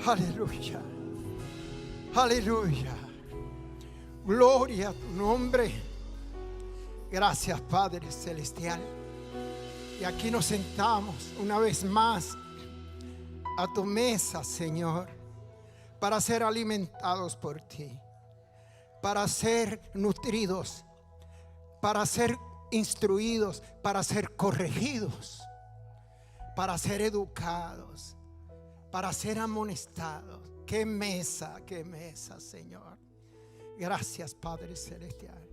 Aleluya. Aleluya. Gloria a tu nombre. Gracias, Padre Celestial. Y aquí nos sentamos una vez más a tu mesa, Señor, para ser alimentados por ti, para ser nutridos, para ser instruidos, para ser corregidos, para ser educados, para ser amonestados. Qué mesa, Señor. Gracias, Padre Celestial.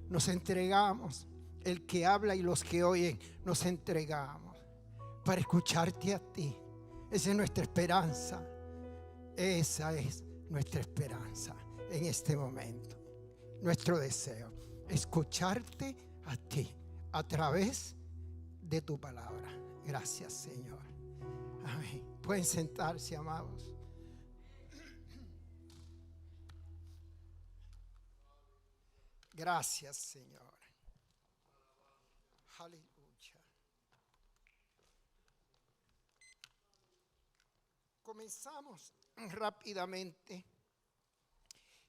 Nos entregamos, el que habla y los que oyen, nos entregamos para escucharte a ti. Esa es nuestra esperanza. Esa es nuestra esperanza en este momento. Nuestro deseo, escucharte a ti a través de tu palabra. Gracias, Señor. Amén. Pueden sentarse, amados. Gracias, Señor. Aleluya. Comenzamos rápidamente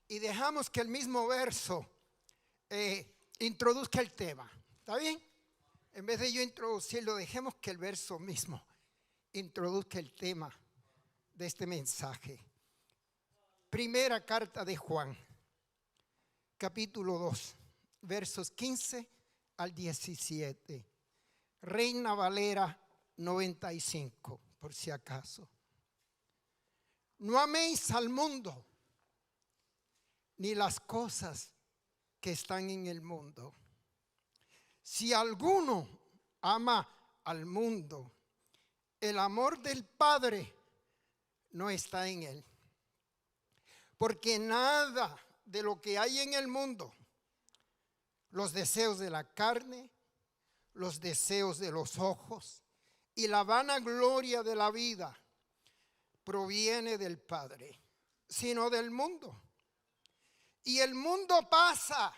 y dejamos que el mismo verso introduzca el tema. ¿Está bien? En vez de yo introducirlo, dejemos que el verso mismo introduzca el tema de este mensaje. Primera carta de Juan, capítulo 2, versos 15 al 17. Reina Valera 95, por si acaso. No améis al mundo, ni las cosas que están en el mundo. Si alguno ama al mundo, el amor del Padre no está en él. Porque nada de lo que hay en el mundo, los deseos de la carne, los deseos de los ojos y la vanagloria de la vida, proviene del Padre, sino del mundo. Y el mundo pasa.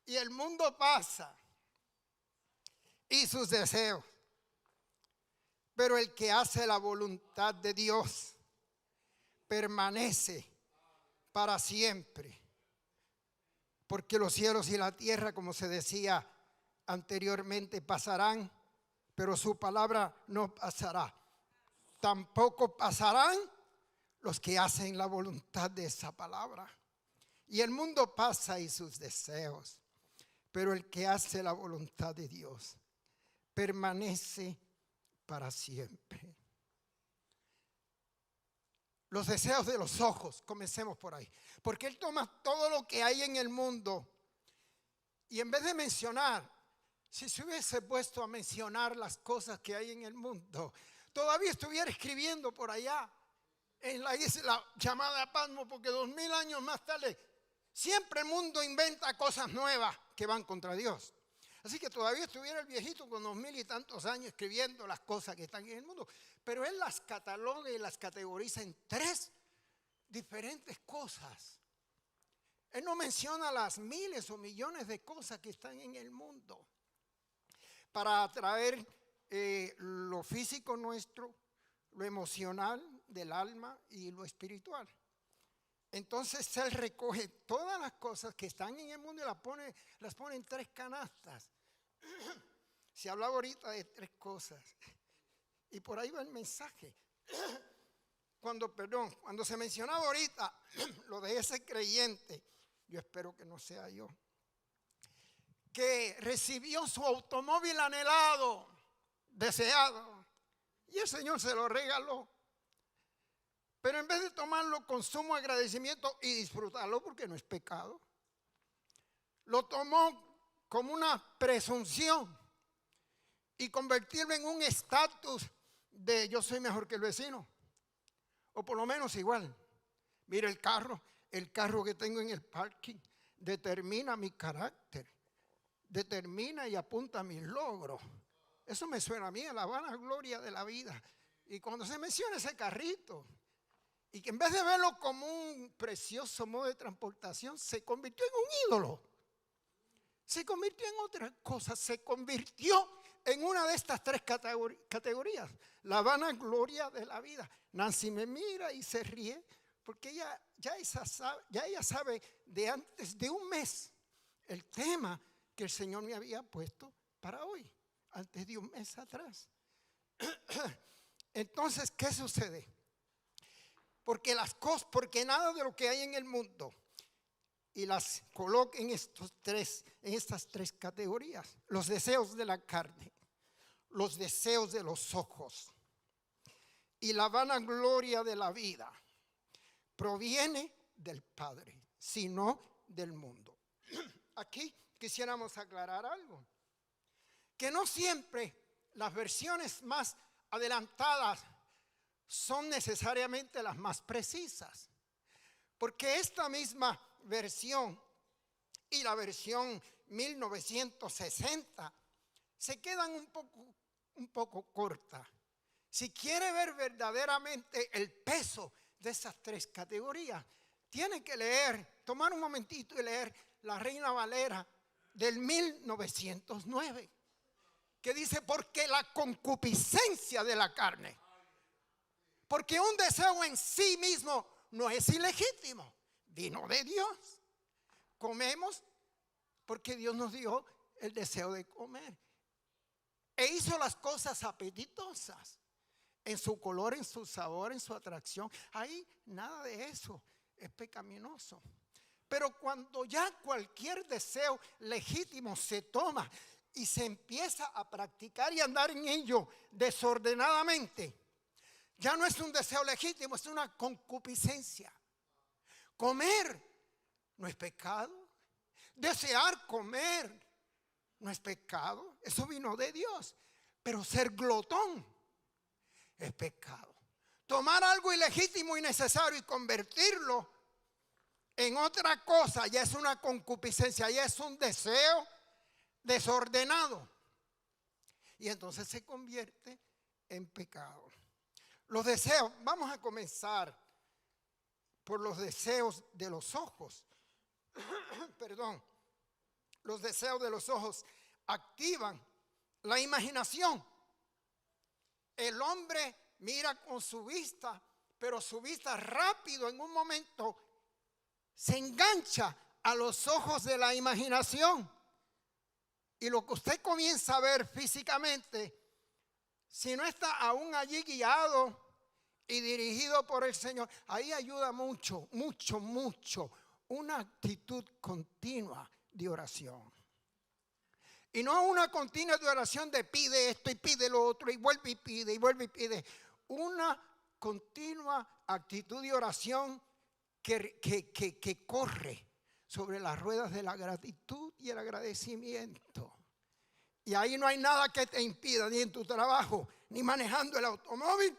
Y el mundo pasa. Y sus deseos. Pero el que hace la voluntad de Dios permanece para siempre. Porque los cielos y la tierra, como se decía anteriormente, pasarán, pero su palabra no pasará. Tampoco pasarán los que hacen la voluntad de esa palabra. Y el mundo pasa y sus deseos, pero el que hace la voluntad de Dios permanece para siempre. Los deseos de los ojos, comencemos por ahí. Porque él toma todo lo que hay en el mundo y en vez de mencionar, si se hubiese puesto a mencionar las cosas que hay en el mundo, todavía estuviera escribiendo por allá en la isla llamada Patmos, porque 2000 años más tarde siempre el mundo inventa cosas nuevas que van contra Dios. Así que todavía estuviera el viejito con 2000 y tantos años escribiendo las cosas que están en el mundo. Pero él las cataloga y las categoriza en 3 diferentes cosas. Él no menciona las miles o millones de cosas que están en el mundo para atraer lo físico nuestro, lo emocional del alma y lo espiritual. Entonces él recoge todas las cosas que están en el mundo y las pone en 3 canastas. Se hablaba ahorita de 3 cosas. Y por ahí va el mensaje. Cuando se mencionaba ahorita lo de ese creyente, yo espero que no sea yo, que recibió su automóvil anhelado, deseado, y el Señor se lo regaló. Pero en vez de tomarlo con sumo agradecimiento y disfrutarlo, porque no es pecado, lo tomó como una presunción y convertirlo en un estatus de yo soy mejor que el vecino, o por lo menos igual. Mira el carro que tengo en el parking determina mi carácter, determina y apunta mis logros. Eso me suena a mí, a la vanagloria de la vida. Y cuando se menciona ese carrito, y que en vez de verlo como un precioso modo de transportación, se convirtió en un ídolo. Se convirtió en otra cosa, se convirtió en una de estas tres categorías. La vanagloria de la vida. Nancy me mira y se ríe porque ella sabe de antes de un mes el tema que el Señor me había puesto para hoy, antes de un mes atrás. Entonces, ¿qué sucede? Porque nada de lo que hay en el mundo, y las coloco en estas tres categorías: los deseos de la carne, los deseos de los ojos y la vanagloria de la vida, proviene del Padre, sino del mundo. Aquí quisiéramos aclarar algo, que no siempre las versiones más adelantadas son necesariamente las más precisas, porque esta misma versión y la versión 1960 se quedan un poco cortas. Si quiere ver verdaderamente el peso de esas tres categorías, tiene que tomar un momentito y leer la Reina Valera del 1909, que dice: porque la concupiscencia de la carne, porque un deseo en sí mismo no es ilegítimo, vino de Dios. Comemos porque Dios nos dio el deseo de comer, e hizo las cosas apetitosas en su color, en su sabor, en su atracción. Ahí nada de eso es pecaminoso. Pero cuando ya cualquier deseo legítimo se toma y se empieza a practicar y andar en ello desordenadamente, ya no es un deseo legítimo, es una concupiscencia. Comer no es pecado. Desear comer no es pecado. Eso vino de Dios. Pero ser glotón es pecado. Tomar algo ilegítimo y necesario y convertirlo en otra cosa ya es una concupiscencia, ya es un deseo desordenado. Y entonces se convierte en pecado. Los deseos, vamos a comenzar por los deseos de los ojos. Perdón. Los deseos de los ojos activan la imaginación. El hombre mira con su vista, pero su vista rápido en un momento se engancha a los ojos de la imaginación. Y lo que usted comienza a ver físicamente, si no está aún allí guiado y dirigido por el Señor, ahí ayuda mucho, mucho, mucho una actitud continua de oración. Y no una continua de oración de pide esto y pide lo otro y vuelve y pide y vuelve y pide. Una continua actitud de oración que corre sobre las ruedas de la gratitud y el agradecimiento. Y ahí no hay nada que te impida, ni en tu trabajo, ni manejando el automóvil.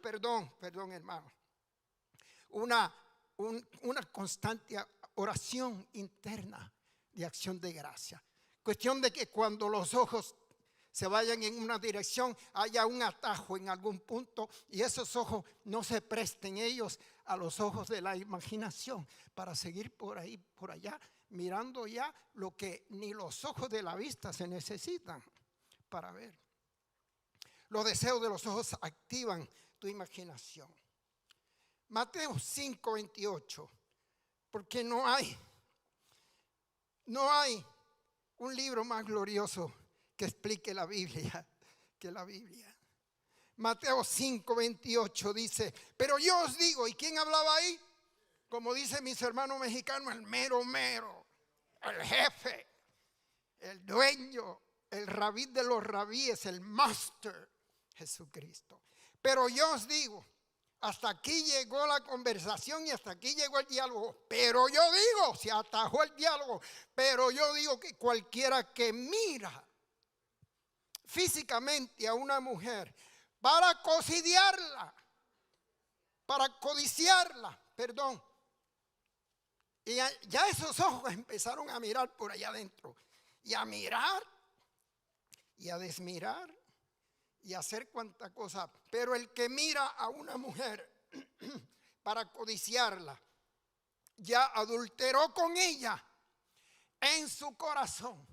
Perdón, hermano. Una constante oración interna de acción de gracia. Cuestión de que cuando los ojos se vayan en una dirección, haya un atajo en algún punto y esos ojos no se presten ellos a los ojos de la imaginación para seguir por ahí, por allá, mirando ya lo que ni los ojos de la vista se necesitan para ver. Los deseos de los ojos activan tu imaginación. Mateo 5:28, porque no hay un libro más glorioso que explique la Biblia que la Biblia. Mateo 5:28 dice: pero yo os digo, ¿y quién hablaba ahí? Como dicen mis hermanos mexicanos, el mero mero, el jefe, el dueño, el rabí de los rabíes, el master, Jesucristo. Pero yo os digo, hasta aquí llegó la conversación y hasta aquí llegó el diálogo. Pero yo digo, se atajó el diálogo, pero yo digo que cualquiera que mira físicamente a una mujer para codiciarla, y ya esos ojos empezaron a mirar por allá adentro, y a mirar, y a desmirar, y a hacer cuanta cosa. Pero el que mira a una mujer para codiciarla, ya adulteró con ella en su corazón.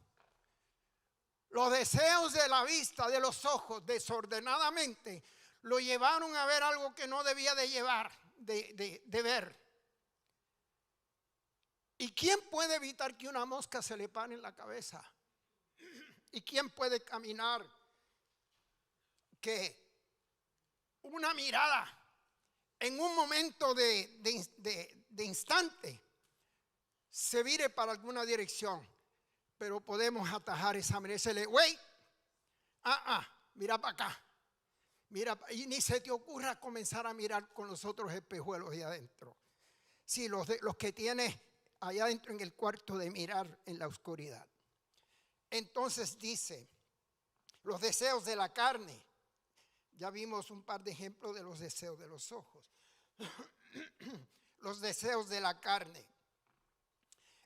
Los deseos de la vista, de los ojos, desordenadamente, lo llevaron a ver algo que no debía de llevar, de ver. ¿Y quién puede evitar que una mosca se le pare en la cabeza? ¿Y quién puede caminar que una mirada en un momento de instante se vire para alguna dirección? Pero podemos atajar esa mirada y decirle, güey, mira para acá. Mira, y ni se te ocurra comenzar a mirar con los otros espejuelos ahí adentro. Sí, los que tienes allá adentro en el cuarto de mirar en la oscuridad. Entonces dice, los deseos de la carne. Ya vimos un par de ejemplos de los deseos de los ojos. Los deseos de la carne.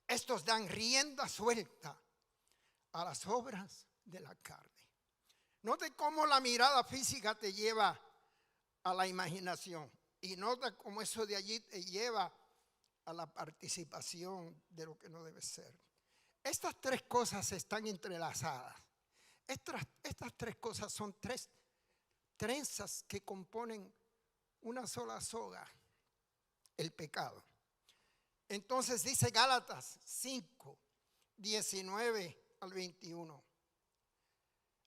Estos dan rienda suelta a las obras de la carne. Note cómo la mirada física te lleva a la imaginación. Y nota cómo eso de allí te lleva a la participación de lo que no debe ser. Estas tres cosas están entrelazadas. Estas tres cosas son tres trenzas que componen una sola soga, el pecado. Entonces dice Gálatas 5, 19 al 21.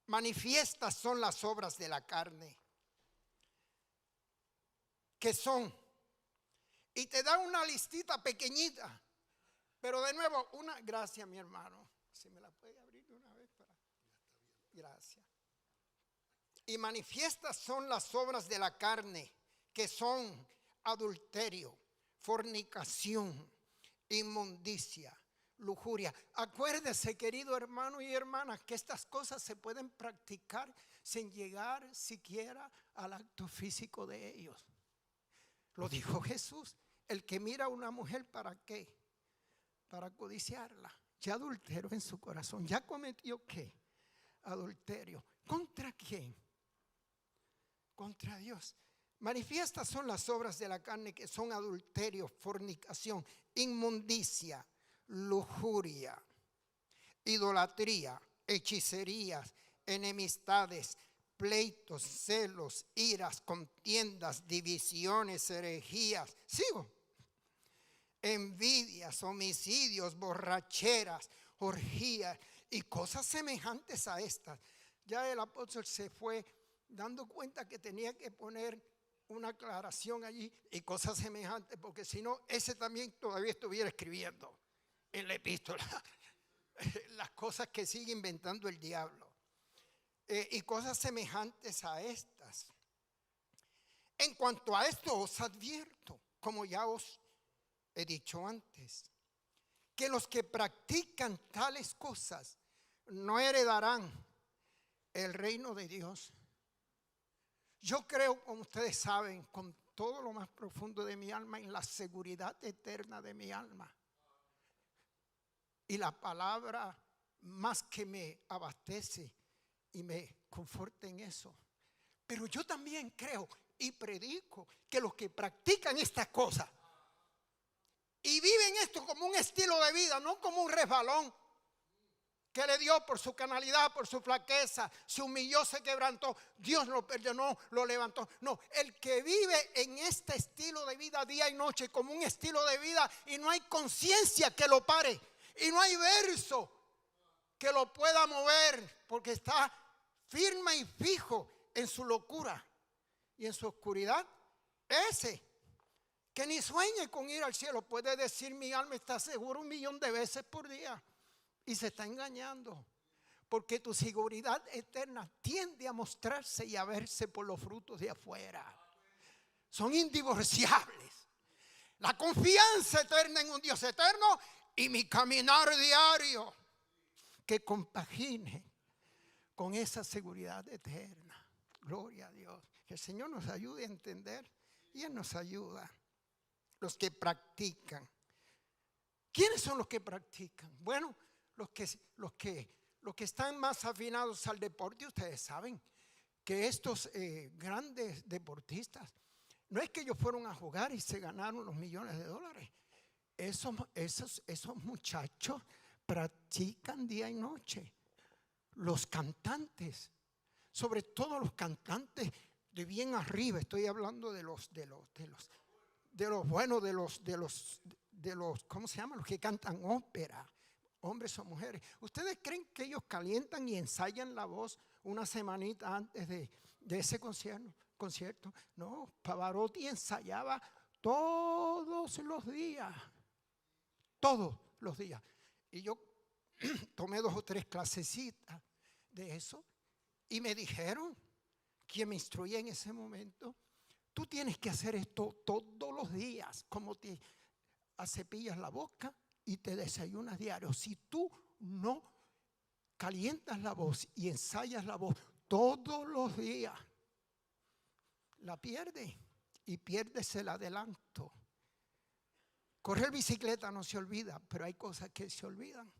Manifiestas son las obras de la carne, que son, y te da una listita pequeñita, pero de nuevo, gracias mi hermano, si me la puede abrir de una vez gracias. Y manifiestas son las obras de la carne, que son adulterio, fornicación, inmundicia, lujuria. Acuérdese, querido hermano y hermana, que estas cosas se pueden practicar sin llegar siquiera al acto físico de ellos. Lo dijo Jesús, el que mira a una mujer, ¿para qué? Para codiciarla. Ya adulteró en su corazón. ¿Ya cometió qué? Adulterio. ¿Contra quién? Contra Dios. Manifiestas son las obras de la carne, que son adulterio, fornicación, inmundicia, lujuria, idolatría, hechicerías, enemistades, pleitos, celos, iras, contiendas, divisiones, herejías. Sigo. Envidias, homicidios, borracheras, orgías y cosas semejantes a estas. Ya el apóstol se fue dando cuenta que tenía que poner una aclaración allí y cosas semejantes, porque si no, ese también todavía estuviera escribiendo en la epístola las cosas que sigue inventando el diablo. Y cosas semejantes a estas. En cuanto a esto os advierto, como ya os he dicho antes, que los que practican tales cosas no heredarán el reino de Dios. Yo creo, como ustedes saben, con todo lo más profundo de mi alma, en la seguridad eterna de mi alma. Y la palabra más que me abastece y me conforta en eso. Pero yo también creo y predico que los que practican estas cosas y viven esto como un estilo de vida, no como un resbalón que le dio por su carnalidad, por su flaqueza, se humilló, se quebrantó, Dios lo perdonó, lo levantó. No, el que vive en este estilo de vida día y noche como un estilo de vida y no hay conciencia que lo pare y no hay verso que lo pueda mover porque está firme y fijo en su locura y en su oscuridad, ese que ni sueñe con ir al cielo puede decir: mi alma está segura 1,000,000 de veces por día. Y se está engañando, porque tu seguridad eterna tiende a mostrarse y a verse por los frutos de afuera. Son indivorciables. La confianza eterna en un Dios eterno y mi caminar diario que compagine con esa seguridad eterna. Gloria a Dios. Que el Señor nos ayude a entender y Él nos ayuda. Los que practican. ¿Quiénes son los que practican? Bueno, los que están más afinados al deporte. Ustedes saben que estos grandes deportistas, no es que ellos fueron a jugar y se ganaron los millones de dólares. Esos muchachos practican día y noche. los cantantes, sobre todo los cantantes de bien arriba, estoy hablando de los buenos, de los, ¿cómo se llama? Los que cantan ópera, hombres o mujeres. ¿Ustedes creen que ellos calientan y ensayan la voz una semanita antes de ese concierto? No, Pavarotti ensayaba todos los días. Y yo tomé 2 o 3 clasecitas de eso y me dijeron, quien me instruía en ese momento, tú tienes que hacer esto todos los días, como te cepillas la boca y te desayunas diario. Si tú no calientas la voz y ensayas la voz todos los días, la pierdes y pierdes el adelanto. Correr bicicleta no se olvida, pero hay cosas que se olvidan.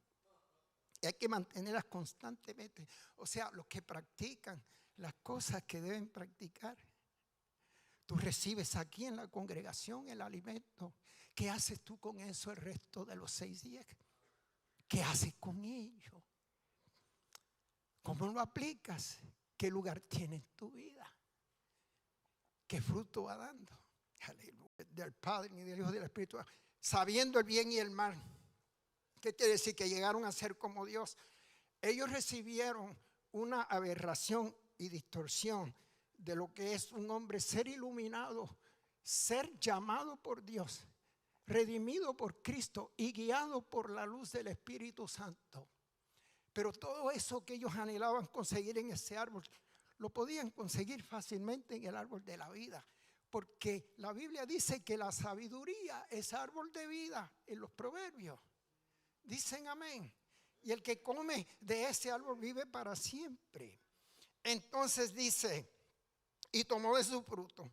Y hay que mantenerlas constantemente. O sea, los que practican las cosas que deben practicar. Tú recibes aquí en la congregación el alimento. ¿Qué haces tú con eso el resto de los 6 días? ¿Qué haces con ello? ¿Cómo lo aplicas? ¿Qué lugar tiene en tu vida? ¿Qué fruto va dando? Aleluya. Del Padre, ni del Hijo, ni del Espíritu. Sabiendo el bien y el mal. ¿Qué quiere decir? Que llegaron a ser como Dios. Ellos recibieron una aberración y distorsión de lo que es un hombre ser iluminado, ser llamado por Dios, redimido por Cristo y guiado por la luz del Espíritu Santo. Pero todo eso que ellos anhelaban conseguir en ese árbol, lo podían conseguir fácilmente en el árbol de la vida. Porque la Biblia dice que la sabiduría es árbol de vida en los proverbios. Dicen amén. Y el que come de ese árbol vive para siempre. Entonces dice, y tomó de su fruto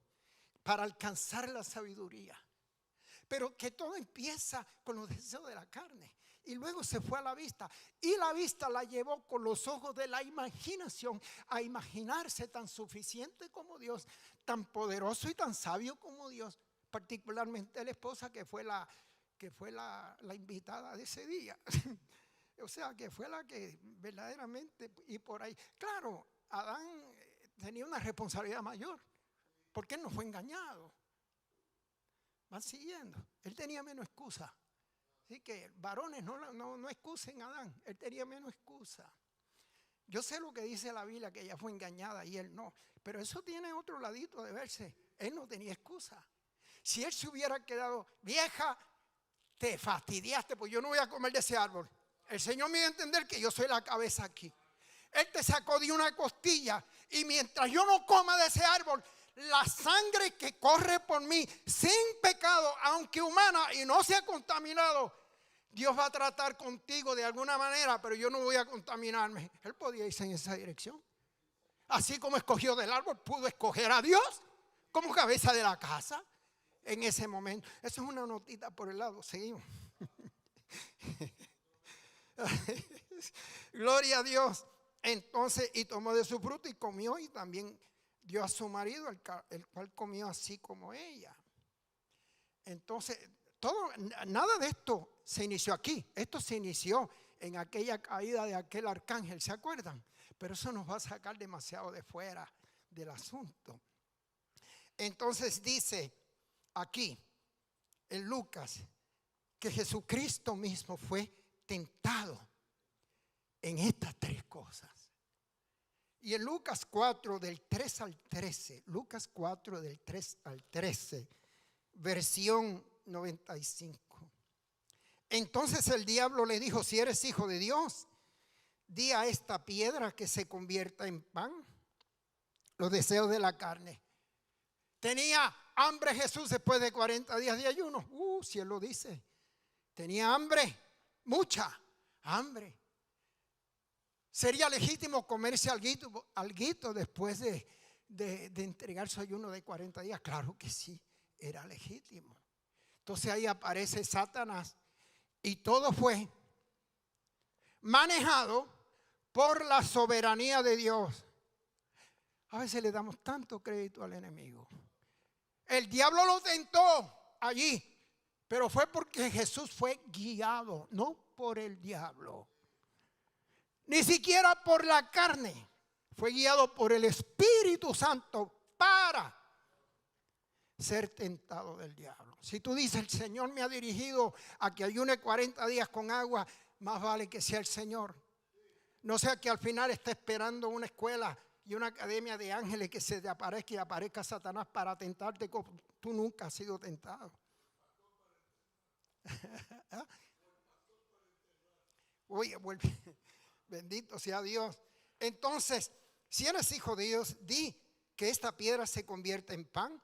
para alcanzar la sabiduría. Pero que todo empieza con los deseos de la carne. Y luego se fue a la vista. Y la vista la llevó con los ojos de la imaginación a imaginarse tan suficiente como Dios, tan poderoso y tan sabio como Dios. Particularmente la esposa que fue la invitada de ese día. O sea, que fue la que verdaderamente, y por ahí. Claro, Adán tenía una responsabilidad mayor, porque él no fue engañado. Van siguiendo. Él tenía menos excusa. Así que varones no excusen a Adán. Él tenía menos excusa. Yo sé lo que dice la Biblia, que ella fue engañada y él no. Pero eso tiene otro ladito de verse. Él no tenía excusa. Si él se hubiera quedado, vieja, te fastidiaste, pues yo no voy a comer de ese árbol. El Señor me dio a entender que yo soy la cabeza aquí. Él te sacó de una costilla y mientras yo no coma de ese árbol, la sangre que corre por mí sin pecado, aunque humana y no sea contaminado, Dios va a tratar contigo de alguna manera, pero yo no voy a contaminarme. Él podía irse en esa dirección. Así como escogió del árbol, pudo escoger a Dios como cabeza de la casa en ese momento. Eso es una notita por el lado. Seguimos. Gloria a Dios. Entonces, y tomó de su fruto y comió, y también dio a su marido, el cual comió así como ella. Entonces, nada de esto se inició aquí. Esto se inició en aquella caída de aquel arcángel, ¿se acuerdan? Pero eso nos va a sacar demasiado de fuera del asunto. Entonces dice aquí en Lucas que Jesucristo mismo fue tentado en estas 3 cosas. Y en Lucas 4 del 3 al 13, Lucas 4 del 3 al 13, versión 95. Entonces el diablo le dijo, si eres hijo de Dios, di a esta piedra que se convierta en pan. Los deseos de la carne. Tenía hambre Jesús después de 40 días de ayuno. Si él lo dice. Tenía hambre, mucha hambre. ¿Sería legítimo comerse alguito después de entregar su ayuno de 40 días? Claro que sí, era legítimo. Entonces ahí aparece Satanás y todo fue manejado por la soberanía de Dios. A veces le damos tanto crédito al enemigo. El diablo lo tentó allí, pero fue porque Jesús fue guiado, no por el diablo. ni siquiera por la carne. Fue guiado por el Espíritu Santo para ser tentado del diablo. Si tú dices, el Señor me ha dirigido a que ayune 40 días con agua, más vale que sea el Señor. No sea que al final esté esperando una escuela y una academia de ángeles que se te aparezca y aparezca Satanás para tentarte como tú nunca has sido tentado. Oye, bendito sea Dios. Entonces, si eres hijo de Dios, di que esta piedra se convierte en pan.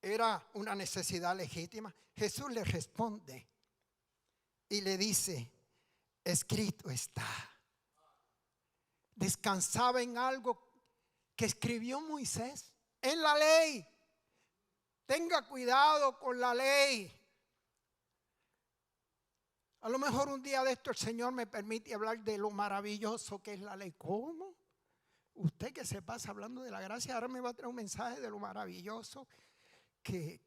Era una necesidad legítima. Jesús le responde y le dice, escrito está. Descansaba en algo que escribió Moisés en la ley. Tenga cuidado con la ley. A lo mejor un día de esto el Señor me permite hablar de lo maravilloso que es la ley. ¿Cómo? Usted que se pasa hablando de la gracia, ahora me va a traer un mensaje de lo maravilloso que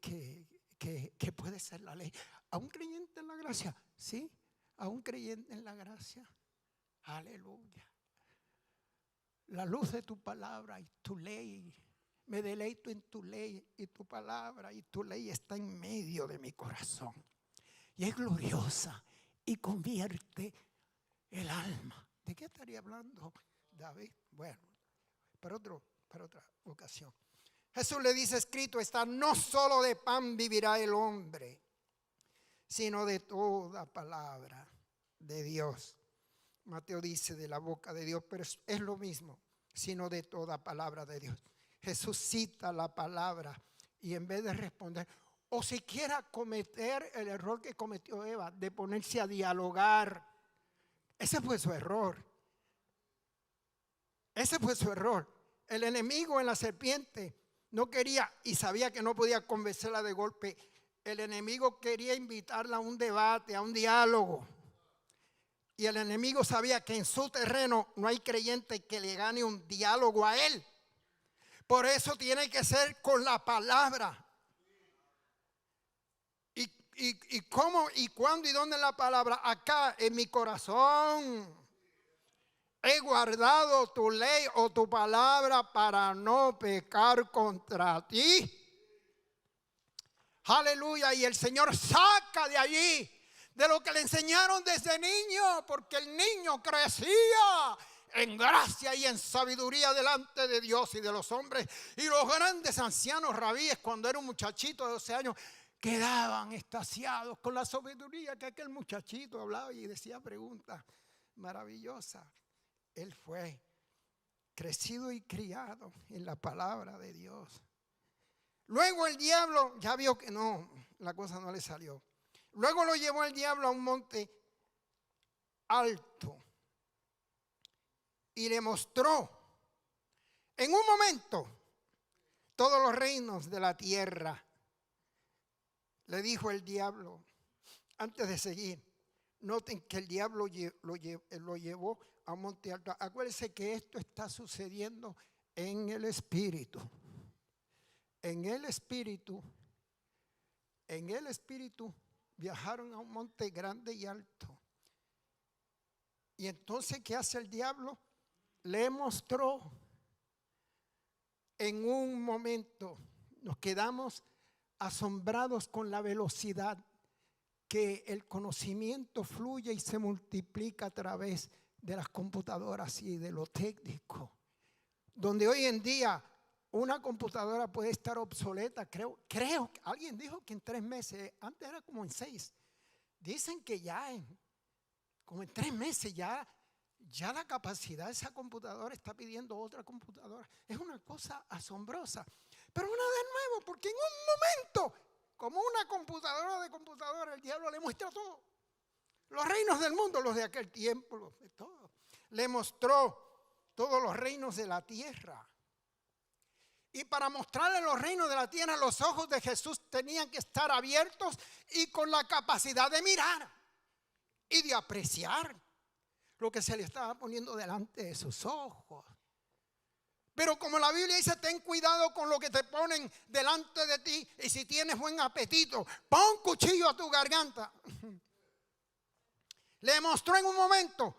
puede ser la ley. ¿A un creyente en la gracia? Sí, a un creyente en la gracia. Aleluya. La luz de tu palabra y tu ley. Me deleito en tu ley y tu palabra y tu ley está en medio de mi corazón. Y es gloriosa y convierte el alma. ¿De qué estaría hablando David? Bueno, para otra ocasión. Jesús le dice, escrito está, no solo de pan vivirá el hombre, sino de toda palabra de Dios. Mateo dice de la boca de Dios, pero es lo mismo, sino de toda palabra de Dios. Jesús cita la palabra y en vez de responder, o siquiera cometer el error que cometió Eva, de ponerse a dialogar. Ese fue su error. Ese fue su error. El enemigo en la serpiente no quería y sabía que no podía convencerla de golpe. El enemigo quería invitarla a un debate, a un diálogo. Y el enemigo sabía que en su terreno no hay creyente que le gane un diálogo a él. Por eso tiene que ser con la palabra. ¿Y cómo, y cuándo y dónde la palabra? Acá en mi corazón. He guardado tu ley o tu palabra para no pecar contra ti. Aleluya. Y el Señor saca de allí, de lo que le enseñaron desde niño, porque el niño crecía en gracia y en sabiduría delante de Dios y de los hombres. Y los grandes ancianos rabíes, cuando era un muchachito de 12 años, quedaban extasiados con la sabiduría que aquel muchachito hablaba y decía preguntas maravillosas. Él fue crecido y criado en la palabra de Dios. Luego el diablo ya vio que no, la cosa no le salió. Luego lo llevó el diablo a un monte alto y le mostró en un momento todos los reinos de la tierra. Le dijo el diablo, antes de seguir, noten que el diablo lo llevó a un monte alto. Acuérdense que esto está sucediendo en el espíritu. En el espíritu viajaron a un monte grande y alto. Y entonces, ¿qué hace el diablo? Le mostró en un momento. Nos quedamos asombrados con la velocidad que el conocimiento fluye y se multiplica a través de las computadoras y de lo técnico. Donde hoy en día una computadora puede estar obsoleta, creo, alguien dijo que en 3 meses, antes era como en 6. Dicen que ya como en 3 meses ya la capacidad de esa computadora está pidiendo otra computadora. Es una cosa asombrosa. Pero nada de nuevo, porque en un momento, como una computadora de computadora, el diablo le muestra todo. Los reinos del mundo, los de aquel tiempo, los de todo. Le mostró todos los reinos de la tierra. Y para mostrarle los reinos de la tierra, los ojos de Jesús tenían que estar abiertos y con la capacidad de mirar y de apreciar lo que se le estaba poniendo delante de sus ojos. Pero como la Biblia dice, ten cuidado con lo que te ponen delante de ti. Y si tienes buen apetito, pon cuchillo a tu garganta. Le mostró en un momento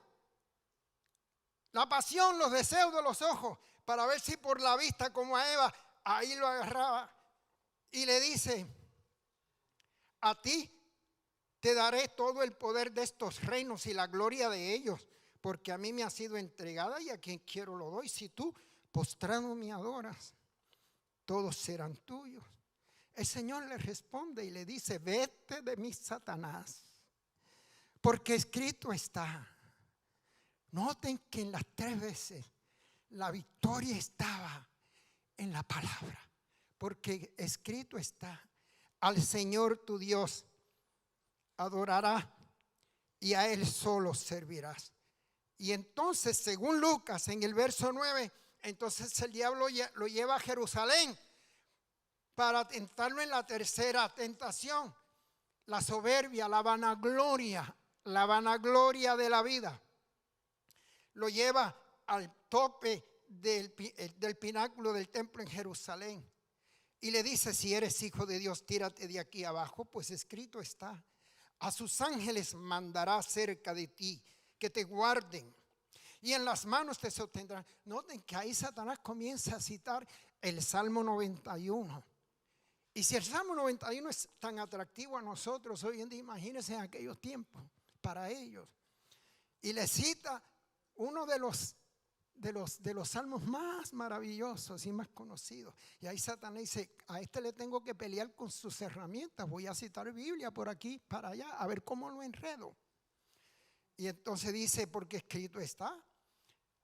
La pasión, los deseos de los ojos, para ver si por la vista como a Eva, ahí lo agarraba. Y le dice, a ti te daré todo el poder de estos reinos y la gloria de ellos, porque a mí me ha sido entregada y a quien quiero lo doy. Si tú postrado me adoras, todos serán tuyos. El Señor le responde y le dice, vete de mí, Satanás, porque escrito está. Noten que en las 3 veces la victoria estaba en la palabra, porque escrito está, al Señor tu Dios adorarás y a Él solo servirás. Y entonces, según Lucas, en el verso 9, entonces el diablo lo lleva a Jerusalén para tentarlo en la tercera tentación, la soberbia, la vanagloria de la vida. Lo lleva al tope del pináculo del templo en Jerusalén y le dice, si eres hijo de Dios, tírate de aquí abajo, pues escrito está, a sus ángeles mandará cerca de ti, que te guarden, y en las manos te sostendrán. Noten que ahí Satanás comienza a citar el Salmo 91. Y si el Salmo 91 es tan atractivo a nosotros hoy en día, imagínense en aquellos tiempos, para ellos. Y le cita uno de los salmos más maravillosos y más conocidos. Y ahí Satanás dice, a este le tengo que pelear con sus herramientas. Voy a citar Biblia por aquí, para allá, a ver cómo lo enredo. Y entonces dice, porque escrito está,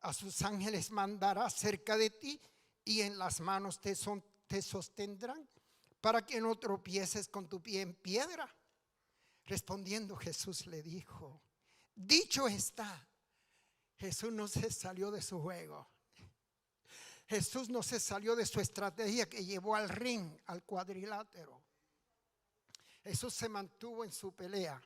a sus ángeles mandará cerca de ti y en las manos te sostendrán para que no tropieces con tu pie en piedra. Respondiendo Jesús le dijo, dicho está. Jesús no se salió de su juego. Jesús no se salió de su estrategia que llevó al ring, al cuadrilátero. Jesús se mantuvo en su pelea.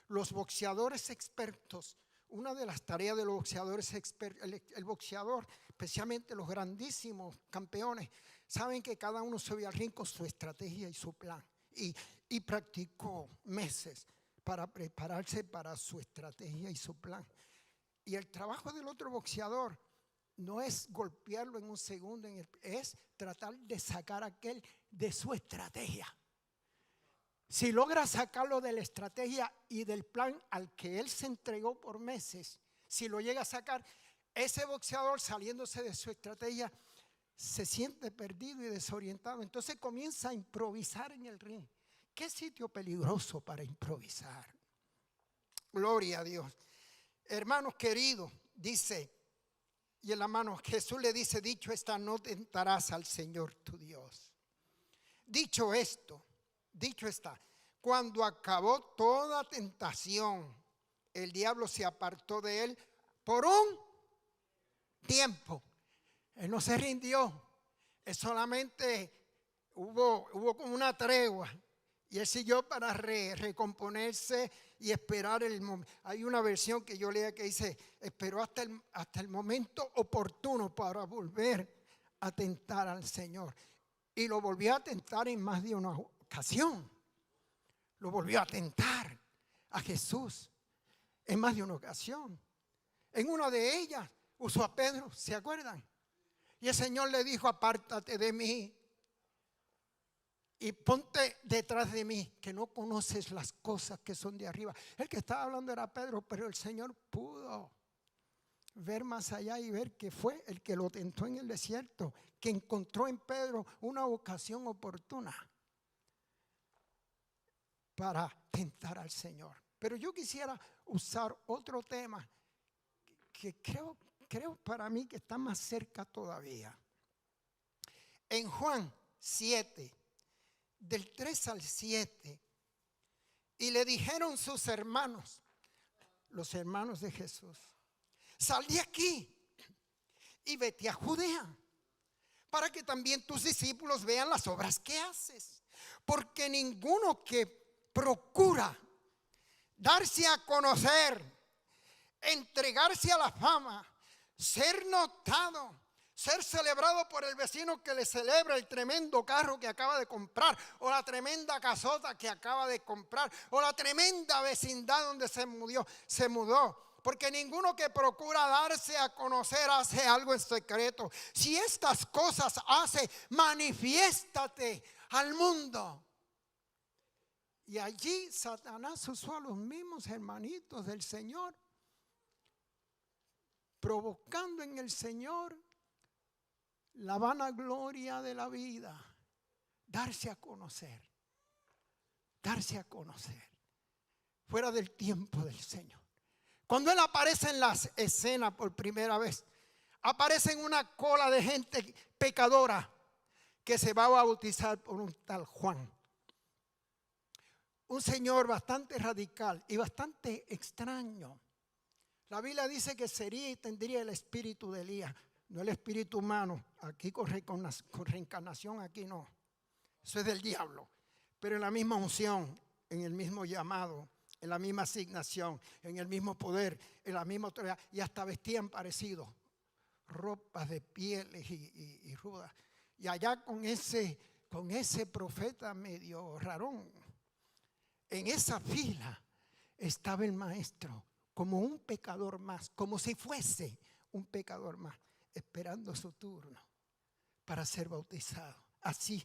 Los boxeadores expertos, una de las tareas de los boxeadores expertos, el boxeador, especialmente los grandísimos campeones, saben que cada uno sube al ring con su estrategia y su plan. Y practicó meses para prepararse para su estrategia y su plan. Y el trabajo del otro boxeador no es golpearlo en un segundo, es tratar de sacar a aquel de su estrategia. Si logra sacarlo de la estrategia y del plan al que él se entregó por meses, si lo llega a sacar, ese boxeador saliéndose de su estrategia se siente perdido y desorientado. Entonces comienza a improvisar en el ring. ¿Qué sitio peligroso para improvisar? Gloria a Dios. Hermanos queridos, dice, y en la mano Jesús le dice, dicho está, no tentarás al Señor tu Dios. Dicho esto, dicho está, cuando acabó toda tentación, el diablo se apartó de él por un tiempo. Él no se rindió, él solamente hubo como una tregua. Y él siguió para recomponerse y esperar el momento. Hay una versión que yo leía que dice, esperó hasta el momento oportuno para volver a tentar al Señor. Y lo volvió a tentar en más de una ocasión. Lo volvió a tentar a Jesús en más de una ocasión. En una de ellas usó a Pedro, ¿se acuerdan? Y el Señor le dijo, apártate de mí. Y ponte detrás de mí, que no conoces las cosas que son de arriba. El que estaba hablando era Pedro, pero el Señor pudo ver más allá y ver que fue el que lo tentó en el desierto, que encontró en Pedro una ocasión oportuna para tentar al Señor. Pero yo quisiera usar otro tema que creo para mí que está más cerca todavía. En Juan 7, del 3 al 7, y le dijeron sus hermanos, los hermanos de Jesús, sal de aquí y vete a Judea, para que también tus discípulos vean las obras que haces, porque ninguno que procura darse a conocer, entregarse a la fama, ser notado, ser celebrado por el vecino que le celebra el tremendo carro que acaba de comprar, o la tremenda casota que acaba de comprar, o la tremenda vecindad donde se mudó, porque ninguno que procura darse a conocer hace algo en secreto. Si estas cosas hace, manifiéstate al mundo. Y allí Satanás usó a los mismos hermanitos del Señor, provocando en el Señor la vanagloria de la vida. Darse a conocer. Darse a conocer. Fuera del tiempo del Señor. Cuando Él aparece en las escenas por primera vez, aparece en una cola de gente pecadora que se va a bautizar por un tal Juan. Un señor bastante radical y bastante extraño. La Biblia dice que sería y tendría el espíritu de Elías, no el espíritu humano. Aquí con reencarnación, aquí no. Eso es del diablo. Pero en la misma unción, en el mismo llamado, en la misma asignación, en el mismo poder, en la misma autoridad. Y hasta vestían parecidos, ropas de pieles y rudas. Y allá con ese profeta medio rarón, en esa fila estaba el maestro, como un pecador más, como si fuese un pecador más, esperando su turno para ser bautizado. Así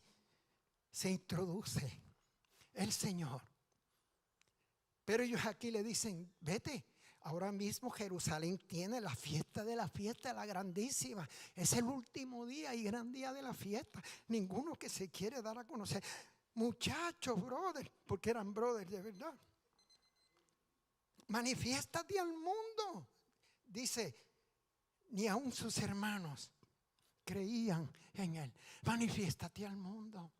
se introduce el Señor. Pero ellos aquí le dicen, vete, ahora mismo Jerusalén tiene la fiesta de la fiesta, la grandísima. Es el último día y gran día de la fiesta. Ninguno que se quiere dar a conocer. Muchachos, brothers, porque eran brothers de verdad. Manifiéstate al mundo. Dice, ni aun sus hermanos creían en Él. Manifiéstate al mundo.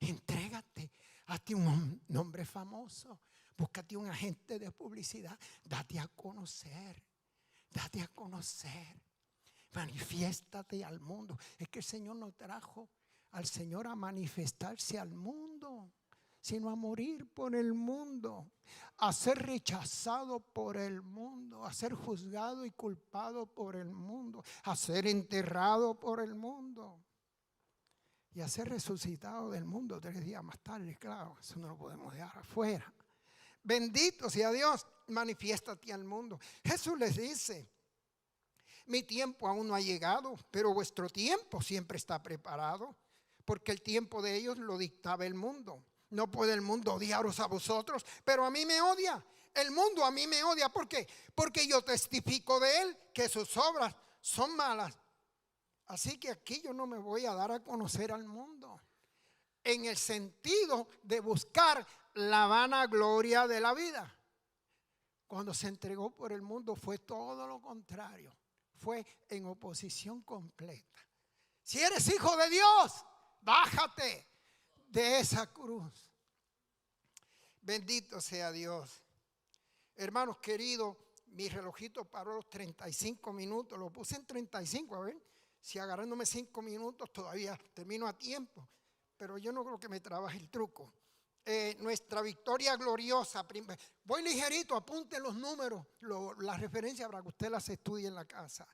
Entrégate. Hazte un nombre famoso. Búscate un agente de publicidad. Date a conocer. Date a conocer. Manifiéstate al mundo. Es que el Señor no trajo al Señor a manifestarse al mundo, sino a morir por el mundo, a ser rechazado por el mundo, a ser juzgado y culpado por el mundo, a ser enterrado por el mundo y a ser resucitado del mundo 3 días más tarde. Claro, eso no lo podemos dejar afuera. Bendito sea Dios, manifiéstate al mundo. Jesús les dice, mi tiempo aún no ha llegado, pero vuestro tiempo siempre está preparado, porque el tiempo de ellos lo dictaba el mundo. No puede el mundo odiaros a vosotros, pero a mí me odia. El mundo a mí me odia. ¿Por qué? Porque yo testifico de él que sus obras son malas. Así que aquí yo no me voy a dar a conocer al mundo, en el sentido de buscar la vanagloria de la vida. Cuando se entregó por el mundo fue todo lo contrario. Fue en oposición completa. Si eres hijo de Dios, bájate de esa cruz. Bendito sea Dios. Hermanos queridos, mi relojito paró los 35 minutos. Lo puse en 35, a ver. Si agarrándome 5 minutos todavía termino a tiempo. Pero yo no creo que me trabaje el truco. Nuestra victoria gloriosa. Voy ligerito, apunte los números, las referencias para que usted las estudie en la casa.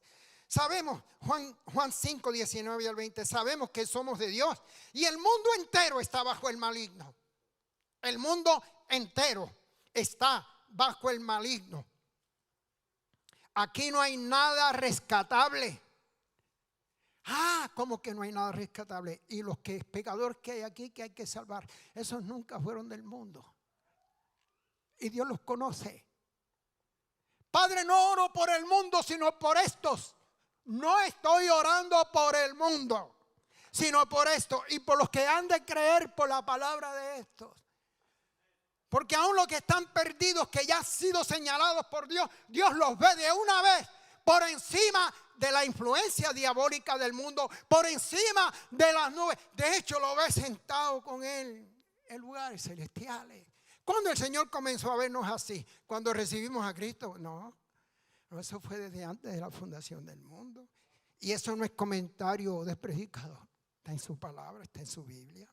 Sabemos, Juan 5, 19 al 20, sabemos que somos de Dios y el mundo entero está bajo el maligno. El mundo entero está bajo el maligno. Aquí no hay nada rescatable. ¿Cómo que no hay nada rescatable? Y los pecadores que hay aquí que hay que salvar, esos nunca fueron del mundo. Y Dios los conoce. Padre, no oro por el mundo, sino por estos. No estoy orando por el mundo, sino por esto y por los que han de creer por la palabra de estos. Porque aún los que están perdidos, que ya han sido señalados por Dios, Dios los ve de una vez por encima de la influencia diabólica del mundo, por encima de las nubes. De hecho, lo ve sentado con Él en lugares celestiales. ¿Cuándo el Señor comenzó a vernos así? ¿Cuando recibimos a Cristo? No, eso fue desde antes de la fundación del mundo. Y eso no es comentario de predicador. Está en su palabra, está en su Biblia.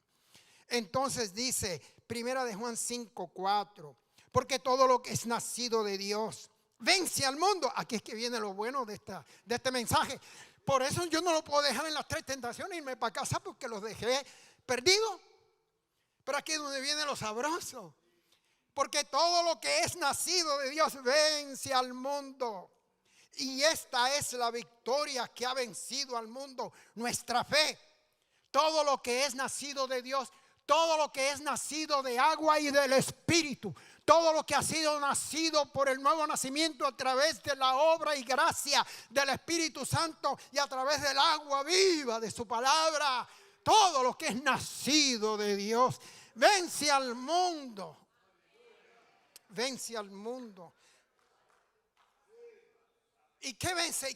Entonces dice, primera de Juan 5, 4, porque todo lo que es nacido de Dios vence al mundo. Aquí es que viene lo bueno de este mensaje. Por eso yo no lo puedo dejar en las 3 tentaciones y irme para casa porque los dejé perdidos. Pero aquí es donde viene lo sabroso. Porque todo lo que es nacido de Dios vence al mundo. Y esta es la victoria que ha vencido al mundo, nuestra fe. Todo lo que es nacido de Dios, todo lo que es nacido de agua y del Espíritu, todo lo que ha sido nacido por el nuevo nacimiento a través de la obra y gracia del Espíritu Santo y a través del agua viva de su palabra, todo lo que es nacido de Dios vence al mundo. Vence al mundo. ¿Y qué vence? ¿Y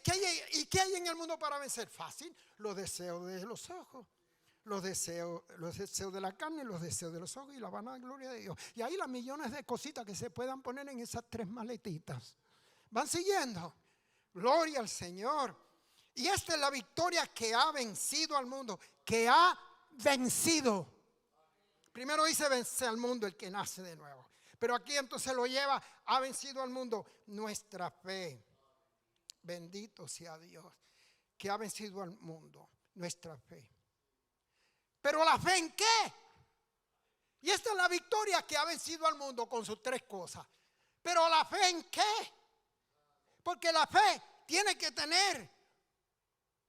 qué hay en el mundo para vencer? Fácil. Los deseos de los ojos, los deseos de la carne, los deseos de los ojos y la vanagloria de Dios. Y ahí las millones de cositas que se puedan poner en esas tres maletitas. ¿Van siguiendo? Gloria al Señor. Y esta es la victoria que ha vencido al mundo. Que ha vencido. Primero dice vence al mundo el que nace de nuevo. Pero aquí entonces lo lleva, ha vencido al mundo nuestra fe. Bendito sea Dios, que ha vencido al mundo, nuestra fe. Pero la fe ¿en qué? Y esta es la victoria que ha vencido al mundo con sus tres cosas. Pero la fe ¿en qué? Porque la fe tiene que tener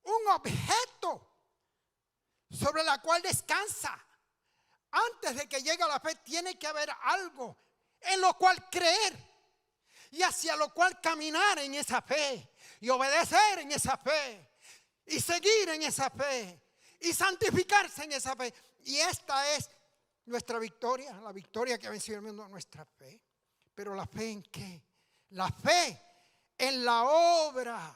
un objeto sobre la cual descansa. Antes de que llegue la fe tiene que haber algo en lo cual creer y hacia lo cual caminar en esa fe y obedecer en esa fe y seguir en esa fe y santificarse en esa fe. Y esta es nuestra victoria, la victoria que ha vencido el mundo, nuestra fe. Pero ¿la fe en qué? La fe en la obra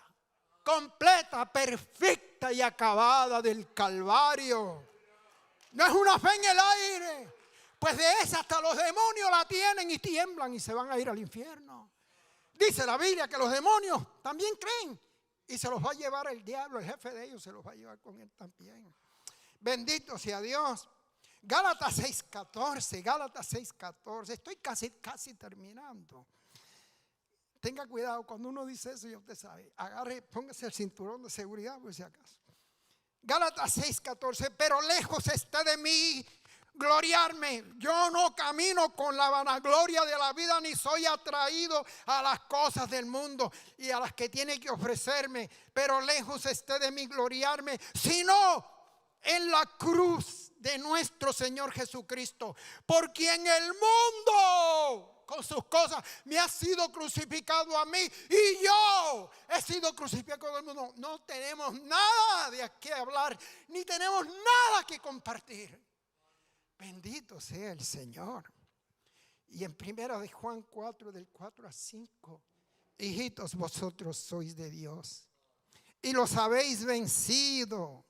completa, perfecta y acabada del Calvario. No es una fe en el aire. Pues de esa hasta los demonios la tienen y tiemblan y se van a ir al infierno. Dice la Biblia que los demonios también creen y se los va a llevar el diablo, el jefe de ellos se los va a llevar con él también. Bendito sea Dios. Gálatas 6:14, Gálatas 6:14. Estoy casi terminando. Tenga cuidado cuando uno dice eso, ya usted sabe. Agarre, póngase el cinturón de seguridad por si acaso. Gálatas 6:14, pero lejos está de mí gloriarme. Yo no camino con la vanagloria de la vida, ni soy atraído a las cosas del mundo y a las que tiene que ofrecerme. Pero lejos esté de mí gloriarme, sino en la cruz de nuestro Señor Jesucristo, por quien el mundo con sus cosas me ha sido crucificado a mí y yo he sido crucificado al mundo. No tenemos nada de qué hablar, ni tenemos nada que compartir. Bendito sea el Señor. Y en primera de Juan 4, del 4 a 5, hijitos, vosotros sois de Dios y los habéis vencido,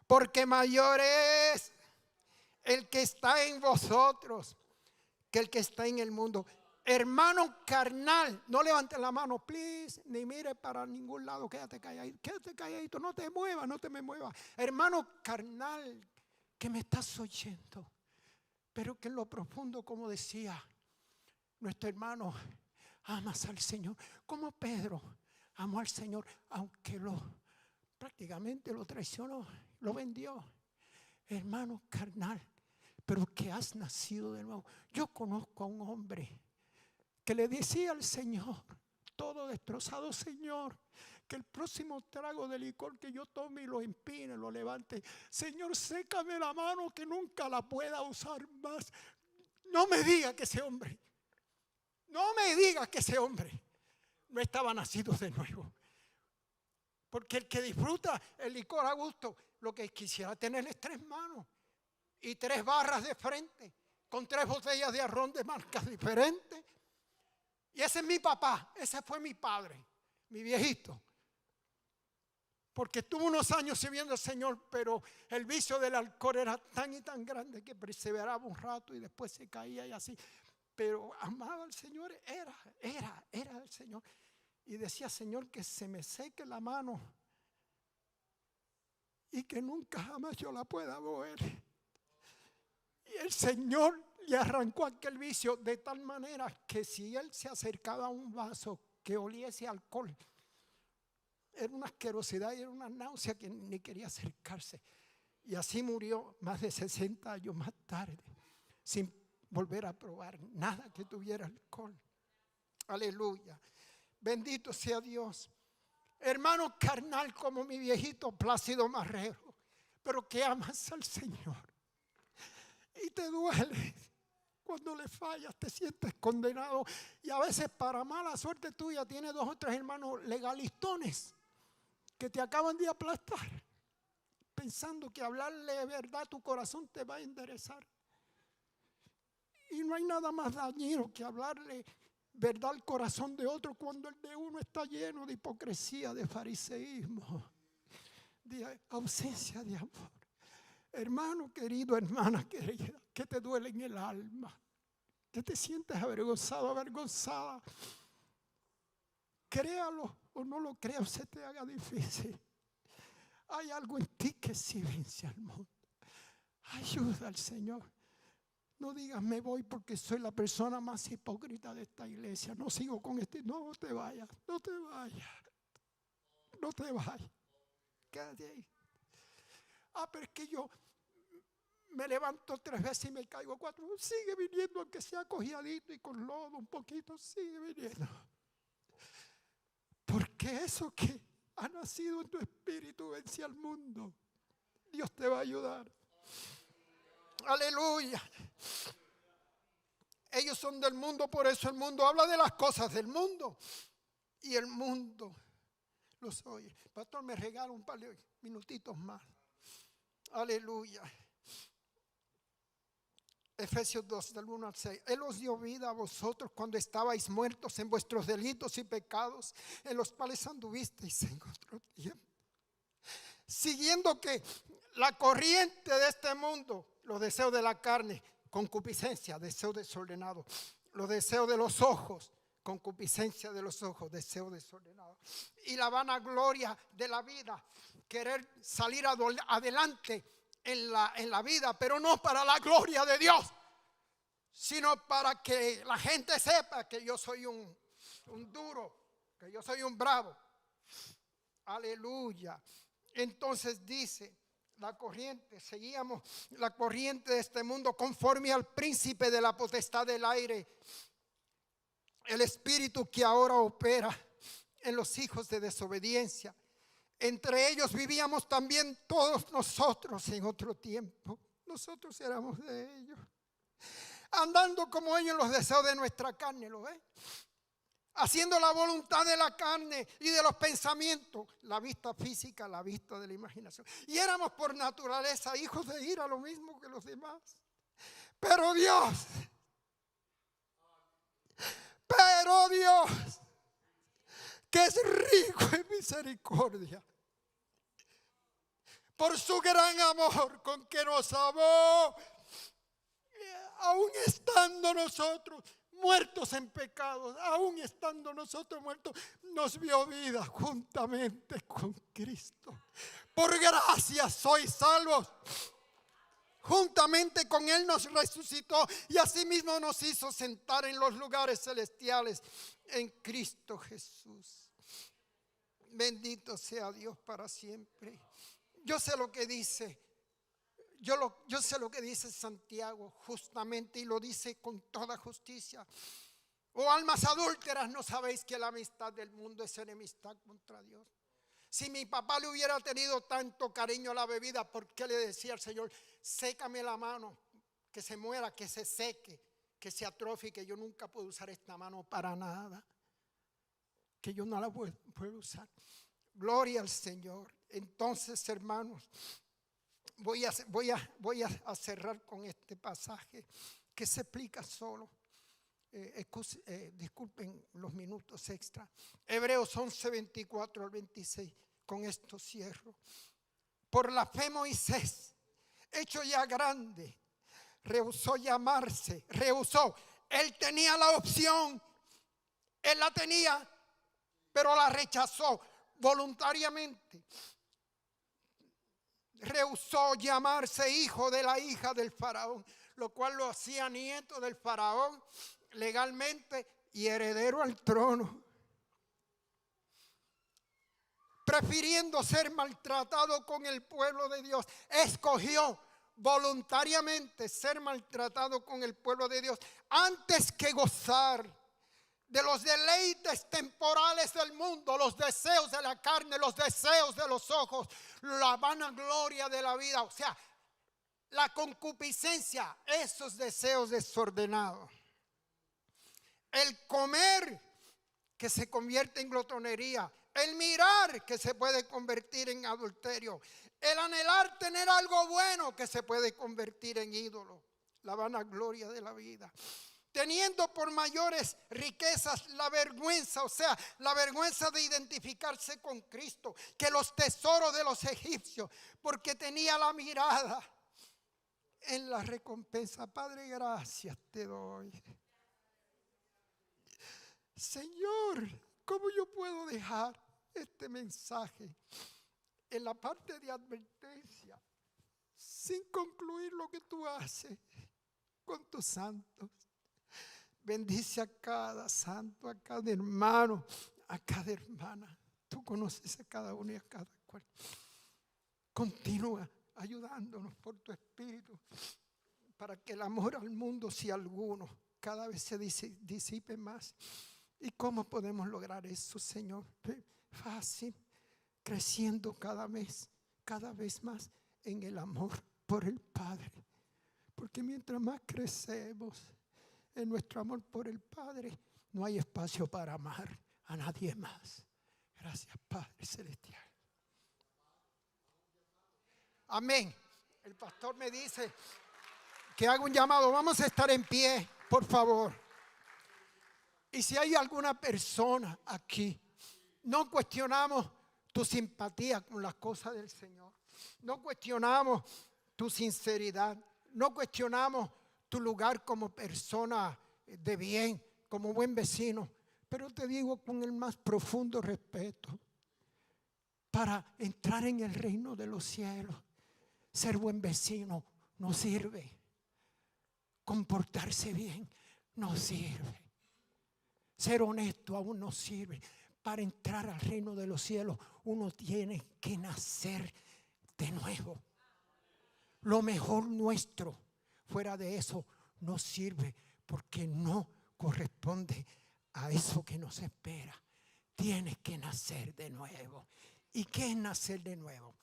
porque mayor es el que está en vosotros que el que está en el mundo. Hermano carnal, no levante la mano, please, ni mire para ningún lado, quédate calladito, no te muevas, no te me muevas. Hermano carnal, que me estás oyendo, pero que en lo profundo, como decía nuestro hermano, amas al Señor, como Pedro amó al Señor, aunque prácticamente lo traicionó, lo vendió. Hermano carnal, pero que has nacido de nuevo. Yo conozco a un hombre que le decía al Señor, todo destrozado: Señor, que el próximo trago de licor que yo tome y lo empine, lo levante, Señor, sécame la mano que nunca la pueda usar más. No me diga que ese hombre no estaba nacido de nuevo. Porque el que disfruta el licor a gusto, lo que quisiera tener es 3 manos y 3 barras de frente, con 3 botellas de arrón de marcas diferentes. Y ese es mi papá, ese fue mi padre, mi viejito. Porque tuvo unos años sirviendo al Señor, pero el vicio del alcohol era tan y tan grande que perseveraba un rato y después se caía y así. Pero amaba al Señor, era el Señor. Y decía: Señor, que se me seque la mano y que nunca jamás yo la pueda mover. Y el Señor le arrancó aquel vicio de tal manera que si él se acercaba a un vaso que oliese alcohol, era una asquerosidad y era una náusea que ni quería acercarse. Y así murió más de 60 años más tarde, sin volver a probar nada que tuviera alcohol. Aleluya. Bendito sea Dios. Hermano carnal como mi viejito Plácido Marrero, pero que amas al Señor. Y te duele cuando le fallas, te sientes condenado. Y a veces para mala suerte tuya tienes 2 o 3 hermanos legalistones que te acaban de aplastar, pensando que hablarle de verdad a tu corazón te va a enderezar. Y no hay nada más dañino que hablarle verdad al corazón de otro cuando el de uno está lleno de hipocresía, de fariseísmo, de ausencia de amor. Hermano querido, hermana querida, que te duele en el alma, que te sientes avergonzado, avergonzada. Créalo o no lo creas, se te haga difícil. Hay algo en ti que sí vence al mundo. Ayuda al Señor. No digas me voy porque soy la persona más hipócrita de esta iglesia. No sigo con este. No te vayas, no te vayas. No te vayas. Quédate ahí. Pero es que yo me levanto 3 veces y me caigo 4. Sigue viniendo, aunque sea cojeadito y con lodo un poquito. Sigue viniendo. Porque eso que ha nacido en tu espíritu vence al mundo. Dios te va a ayudar. Aleluya. Ellos son del mundo, por eso el mundo habla de las cosas del mundo. Y el mundo los oye. Pastor, me regala un par de minutitos más. Aleluya. Efesios 2, del 1 al 6. Él os dio vida a vosotros cuando estabais muertos en vuestros delitos y pecados, en los cuales anduvisteis en otro tiempo, siguiendo que la corriente de este mundo, los deseos de la carne, concupiscencia, deseo desordenado, los deseos de los ojos, concupiscencia de los ojos, deseo desordenado, y la vanagloria de la vida, querer salir adelante en la vida, pero no para la gloria de Dios, sino para que la gente sepa que yo soy un duro, que yo soy un bravo. Aleluya. Entonces dice la corriente, seguíamos la corriente de este mundo conforme al príncipe de la potestad del aire, el espíritu que ahora opera en los hijos de desobediencia. Entre ellos vivíamos también todos nosotros en otro tiempo. Nosotros éramos de ellos, andando como ellos en los deseos de nuestra carne, ¿lo ven? Haciendo la voluntad de la carne y de los pensamientos, la vista física, la vista de la imaginación. Y éramos por naturaleza hijos de ira, lo mismo que los demás. Pero Dios, que es rico en misericordia, por su gran amor con que nos amó, aún estando nosotros muertos en pecados, aún estando nosotros muertos, nos dio vida juntamente con Cristo. Por gracia sois salvos. Juntamente con Él nos resucitó y asimismo nos hizo sentar en los lugares celestiales en Cristo Jesús. Bendito sea Dios para siempre. Yo sé lo que dice. Yo sé lo que dice Santiago justamente, y lo dice con toda justicia. Oh almas adúlteras, ¿no sabéis que la amistad del mundo es enemistad contra Dios? Si mi papá le hubiera tenido tanto cariño a la bebida, ¿por qué le decía al Señor, sécame la mano, que se muera, que se seque, que se atrofie, que yo nunca puedo usar esta mano para nada, que yo no la puedo usar? Gloria al Señor. Entonces, hermanos, voy a cerrar con este pasaje que se explica solo. Disculpen los minutos extra. Hebreos 11, 24 al 26. Con esto cierro. Por la fe Moisés, hecho ya grande, rehusó llamarse. Él tenía la opción. Él la tenía, pero la rechazó voluntariamente. Rehusó llamarse hijo de la hija del faraón, lo cual lo hacía nieto del faraón legalmente y heredero al trono, prefiriendo ser maltratado con el pueblo de Dios. Escogió voluntariamente ser maltratado con el pueblo de Dios antes que gozar de los deleites temporales del mundo, los deseos de la carne, los deseos de los ojos, la vanagloria de la vida, o sea, la concupiscencia, esos deseos desordenados. El comer que se convierte en glotonería, el mirar que se puede convertir en adulterio, el anhelar tener algo bueno que se puede convertir en ídolo, la vanagloria de la vida. Teniendo por mayores riquezas la vergüenza, o sea, la vergüenza de identificarse con Cristo, que los tesoros de los egipcios, porque tenía la mirada en la recompensa. Padre, gracias te doy. Señor, ¿cómo yo puedo dejar este mensaje en la parte de advertencia sin concluir lo que tú haces con tus santos? Bendice a cada santo, a cada hermano, a cada hermana. Tú conoces a cada uno y a cada cual. Continúa ayudándonos por tu espíritu para que el amor al mundo, si alguno, cada vez se disipe más. ¿Y cómo podemos lograr eso, Señor? Fácil, creciendo cada vez más en el amor por el Padre. Porque mientras más crecemos en nuestro amor por el Padre, no hay espacio para amar a nadie más. Gracias, Padre Celestial. Amén. El pastor me dice que haga un llamado. Vamos a estar en pie, por favor. Y si hay alguna persona aquí, no cuestionamos tu simpatía con las cosas del Señor. No cuestionamos tu sinceridad. No cuestionamos tu lugar como persona de bien, como buen vecino. Pero te digo con el más profundo respeto, para entrar en el reino de los cielos, ser buen vecino no sirve. Comportarse bien no sirve. Ser honesto aún no sirve. Para entrar al reino de los cielos uno tiene que nacer de nuevo. Lo mejor nuestro fuera de eso no sirve, porque no corresponde a eso que nos espera. Tienes que nacer de nuevo. ¿Y qué es nacer de nuevo?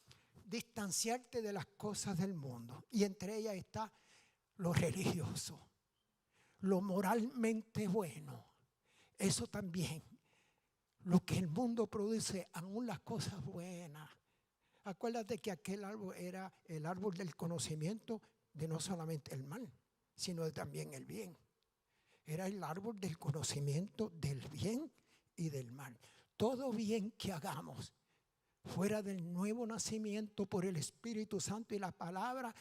Distanciarte de las cosas del mundo, y entre ellas está lo religioso, lo moralmente bueno. Eso también, lo que el mundo produce, aún las cosas buenas. Acuérdate que aquel árbol era el árbol del conocimiento de no solamente el mal, sino también el bien. Era el árbol del conocimiento del bien y del mal. Todo bien que hagamos fuera del nuevo nacimiento por el Espíritu Santo y la palabra,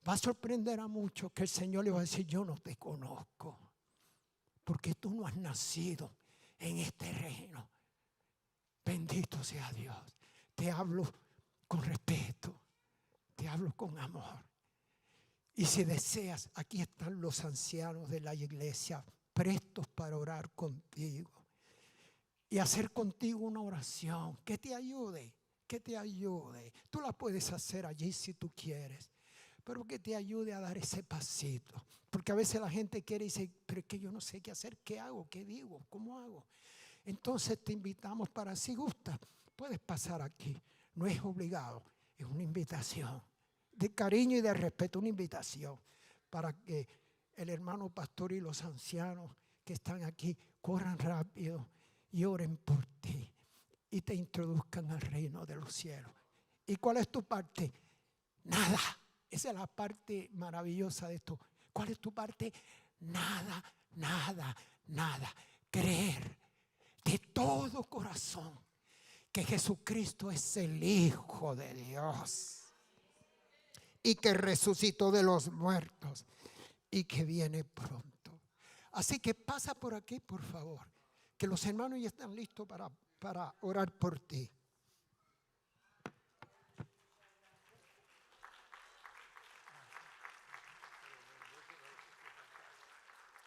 va a sorprender a muchos, que el Señor le va a decir: yo no te conozco, porque tú no has nacido en este reino. Bendito sea Dios. Te hablo con respeto, te hablo con amor. Y si deseas, aquí están los ancianos de la iglesia, prestos para orar contigo y hacer contigo una oración que te ayude, que te ayude. Tú la puedes hacer allí si tú quieres, pero que te ayude a dar ese pasito. Porque a veces la gente quiere y dice: pero es que yo no sé qué hacer, ¿qué hago? ¿Qué digo? ¿Cómo hago? Entonces te invitamos, para, si gustas, puedes pasar aquí. No es obligado, es una invitación de cariño y de respeto, una invitación para que el hermano pastor y los ancianos que están aquí corran rápido y oren por ti y te introduzcan al reino de los cielos. ¿Y cuál es tu parte? Nada. Esa es la parte maravillosa de esto. ¿Cuál es tu parte? Nada, nada, nada. Creer de todo corazón que Jesucristo es el Hijo de Dios y que resucitó de los muertos y que viene pronto. Así que pasa por aquí, por favor, que los hermanos ya están listos para orar por ti.